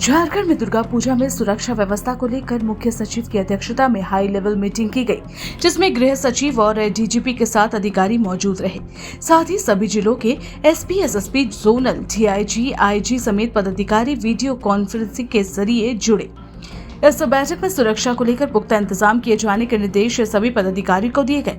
झारखंड में दुर्गा पूजा में सुरक्षा व्यवस्था को लेकर मुख्य सचिव की अध्यक्षता में हाई लेवल मीटिंग की गई, जिसमें गृह सचिव और डीजीपी के साथ अधिकारी मौजूद रहे। साथ ही सभी जिलों के SP, SSP, zonal, DIG, IG समेत पदाधिकारी वीडियो कॉन्फ्रेंसिंग के जरिए जुड़े। इस बैठक में सुरक्षा को लेकर पुख्ता इंतजाम किए जाने के निर्देश सभी पदाधिकारियों को दिए गए।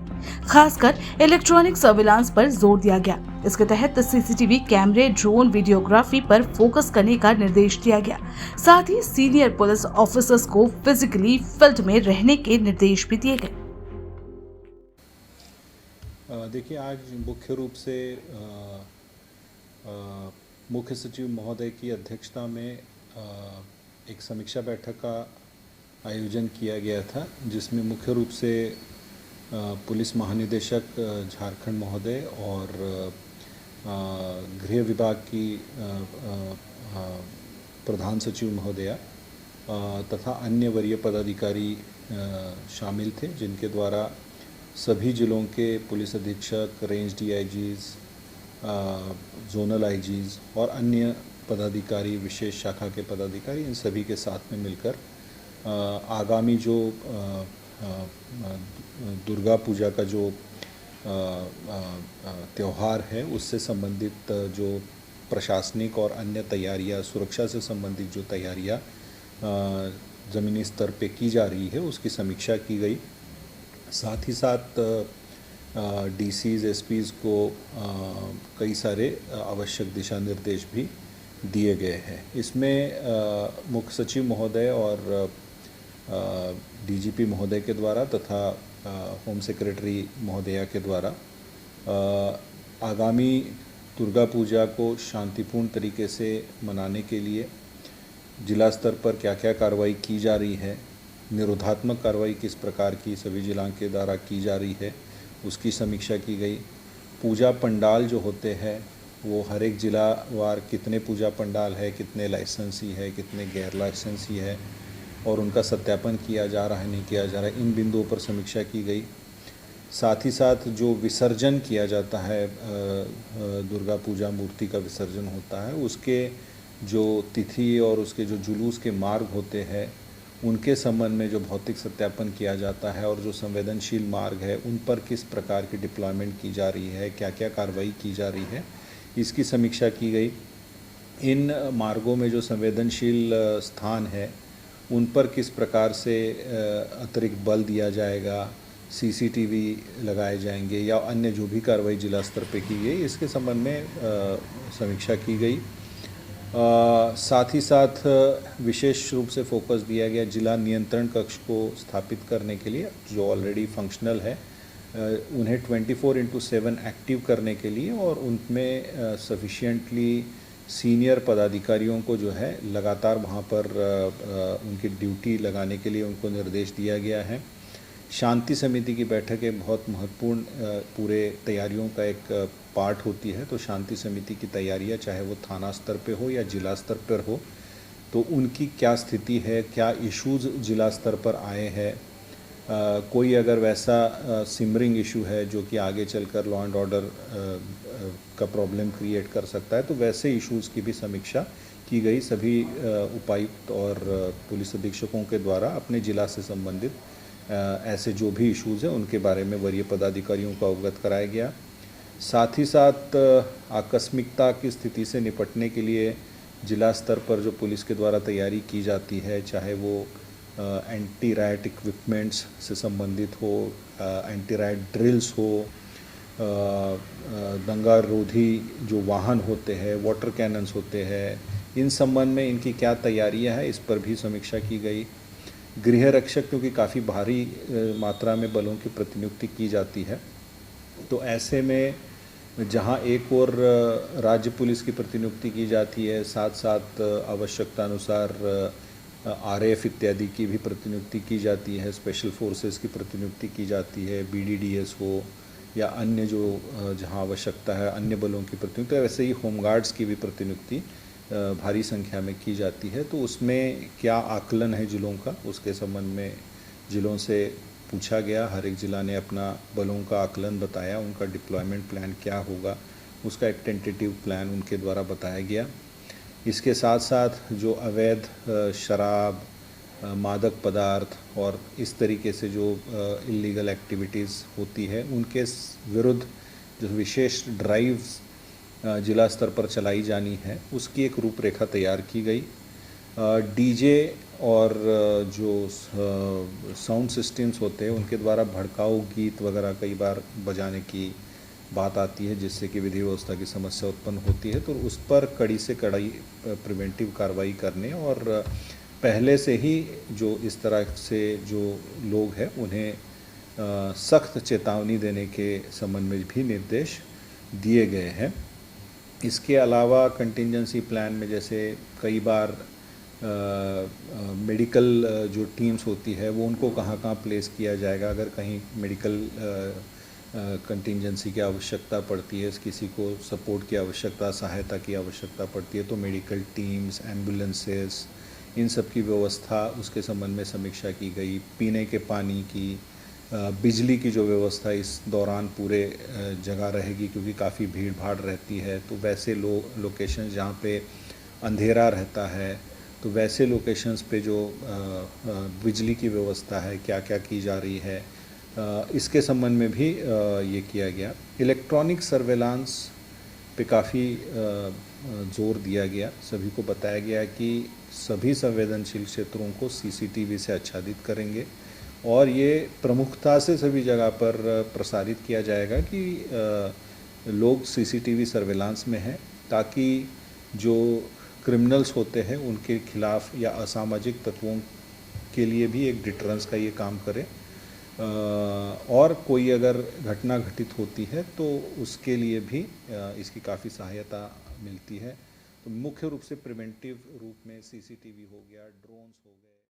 खासकर इलेक्ट्रॉनिक सर्विलांस पर जोर दिया गया। इसके तहत सीसीटीवी कैमरे, ड्रोन, वीडियोग्राफी पर फोकस करने का निर्देश दिया गया। साथ ही सीनियर पुलिस ऑफिसर्स को फिजिकली फील्ड में रहने के निर्देश भी दिए गए। देखिए, आज मुख्य रूप से मुख्य सचिव महोदय की अध्यक्षता में एक समीक्षा बैठक का आयोजन किया गया था, जिसमें मुख्य रूप से पुलिस महानिदेशक झारखंड महोदय और गृह विभाग की प्रधान सचिव महोदया तथा अन्य वरीय पदाधिकारी शामिल थे, जिनके द्वारा सभी जिलों के पुलिस अधीक्षक, रेंज डीआईजीज, जोनल आईजीज और अन्य पदाधिकारी, विशेष शाखा के पदाधिकारी, इन सभी के साथ में मिलकर आगामी जो दुर्गा पूजा का जो त्यौहार है, उससे संबंधित जो प्रशासनिक और अन्य तैयारियां, सुरक्षा से संबंधित जो तैयारियां ज़मीनी स्तर पे की जा रही है, उसकी समीक्षा की गई। साथ ही साथ डीसीज, एसपीज़ को कई सारे आवश्यक दिशा निर्देश भी दिए गए हैं। इसमें मुख्य सचिव महोदय और डीजीपी महोदय के द्वारा तथा होम सेक्रेटरी महोदया के द्वारा आगामी दुर्गा पूजा को शांतिपूर्ण तरीके से मनाने के लिए जिला स्तर पर क्या क्या कार्रवाई की जा रही है, निरोधात्मक कार्रवाई किस प्रकार की सभी जिलों के द्वारा की जा रही है, उसकी समीक्षा की गई। पूजा पंडाल जो होते हैं वो हर एक जिला वार कितने पूजा पंडाल है, कितने लाइसेंसी है, कितने गैर लाइसेंसी है और उनका सत्यापन किया जा रहा है, नहीं किया जा रहा है, इन बिंदुओं पर समीक्षा की गई। साथ ही साथ जो विसर्जन किया जाता है, दुर्गा पूजा मूर्ति का विसर्जन होता है, उसके जो तिथि और उसके जो जुलूस के मार्ग होते हैं, उनके संबंध में जो भौतिक सत्यापन किया जाता है और जो संवेदनशील मार्ग है, उन पर किस प्रकार की डिप्लॉयमेंट की जा रही है, क्या क्या कार्रवाई की जा रही है, इसकी समीक्षा की गई। इन मार्गों में जो संवेदनशील स्थान है, उन पर किस प्रकार से अतिरिक्त बल दिया जाएगा, सीसीटीवी लगाए जाएंगे या अन्य जो भी कार्रवाई जिला स्तर पे की गई, इसके संबंध में समीक्षा की गई। साथ ही साथ विशेष रूप से फोकस दिया गया जिला नियंत्रण कक्ष को स्थापित करने के लिए, जो ऑलरेडी फंक्शनल है, उन्हें 24/7 एक्टिव करने के लिए और उनमें सफिशिएंटली सीनियर पदाधिकारियों को जो है लगातार वहाँ पर उनकी ड्यूटी लगाने के लिए उनको निर्देश दिया गया है। शांति समिति की बैठक एक बहुत महत्वपूर्ण पूरे तैयारियों का एक पार्ट होती है। तो शांति समिति की तैयारियां, चाहे वो थाना स्तर पे हो या जिला स्तर पर हो, तो उनकी क्या स्थिति है, क्या इश्यूज़ जिला स्तर पर आए हैं, कोई अगर वैसा सिमरिंग इशू है जो कि आगे चलकर लॉ एंड ऑर्डर का प्रॉब्लम क्रिएट कर सकता है, तो वैसे इश्यूज़ की भी समीक्षा की गई। सभी उपायुक्त और पुलिस अधीक्षकों के द्वारा अपने जिला से संबंधित ऐसे जो भी इश्यूज़ हैं उनके बारे में वरीय पदाधिकारियों को अवगत कराया गया। साथ ही साथ आकस्मिकता की स्थिति से निपटने के लिए जिला स्तर पर जो पुलिस के द्वारा तैयारी की जाती है, चाहे वो एंटी राइट इक्विपमेंट्स से संबंधित हो, एंटी राइट ड्रिल्स हो, दंगा रोधी जो वाहन होते हैं, वाटर कैनन्स होते हैं, इन संबंध में इनकी क्या तैयारियां हैं, इस पर भी समीक्षा की गई। गृह रक्षक, क्योंकि काफ़ी भारी मात्रा में बलों की प्रतिनियुक्ति की जाती है, तो ऐसे में जहां एक और राज्य पुलिस की प्रतिनियुक्ति की जाती है, साथ साथ आवश्यकता अनुसार आरएफ इत्यादि की भी प्रतिनियुक्ति की जाती है, स्पेशल फोर्सेस की प्रतिनियुक्ति की जाती है, बीडीडीएस हो या अन्य जो जहां आवश्यकता है अन्य बलों की प्रतिनियुक्ति, वैसे ही होमगार्ड्स की भी प्रतिनियुक्ति भारी संख्या में की जाती है। तो उसमें क्या आकलन है जिलों का, उसके संबंध में जिलों से पूछा गया। हर एक ज़िला ने अपना बलों का आकलन बताया, उनका डिप्लॉयमेंट प्लान क्या होगा, उसका एक टेंटेटिव प्लान उनके द्वारा बताया गया। इसके साथ साथ जो अवैध शराब, मादक पदार्थ और इस तरीके से जो इलीगल एक्टिविटीज़ होती है उनके विरुद्ध जो विशेष ड्राइव्स जिला स्तर पर चलाई जानी है उसकी एक रूपरेखा तैयार की गई। डीजे और जो साउंड सिस्टम्स होते हैं उनके द्वारा भड़काऊ गीत वगैरह कई बार बजाने की बात आती है जिससे कि विधि व्यवस्था की समस्या उत्पन्न होती है, तो उस पर कड़ी से कड़ी प्रिवेंटिव कार्रवाई करने और पहले से ही जो इस तरह से जो लोग हैं उन्हें सख्त चेतावनी देने के संबंध में भी निर्देश दिए गए हैं। इसके अलावा कंटिंजेंसी प्लान में जैसे कई बार मेडिकल जो टीम्स होती है वो उनको कहाँ प्लेस किया जाएगा अगर कहीं मेडिकल कंटिंजेंसी की आवश्यकता पड़ती है, किसी को सपोर्ट की आवश्यकता, सहायता की आवश्यकता पड़ती है तो मेडिकल टीम्स, एम्बुलेंसेस, इन सब की व्यवस्था उसके संबंध में समीक्षा की गई। पीने के पानी की, बिजली की जो व्यवस्था इस दौरान पूरे जगह रहेगी क्योंकि काफ़ी भीड़ भाड़ रहती है, तो वैसे लोकेशंस जहाँ पे अंधेरा रहता है तो वैसे लोकेशंस पे जो बिजली की व्यवस्था है क्या क्या की जा रही है इसके संबंध में भी ये किया गया। इलेक्ट्रॉनिक सर्वेलांस पे काफ़ी जोर दिया गया। सभी को बताया गया कि सभी संवेदनशील क्षेत्रों को सीसीटीवी से आच्छादित करेंगे और ये प्रमुखता से सभी जगह पर प्रसारित किया जाएगा कि लोग सीसीटीवी सर्वेलांस में हैं ताकि जो क्रिमिनल्स होते हैं उनके खिलाफ या असामाजिक तत्वों के लिए भी एक डिटरेंस का ये काम करे और कोई अगर घटना घटित होती है तो उसके लिए भी इसकी काफ़ी सहायता मिलती है। तो मुख्य रूप से प्रिवेंटिव रूप में सीसीटीवी हो गया, ड्रोन्स हो गए।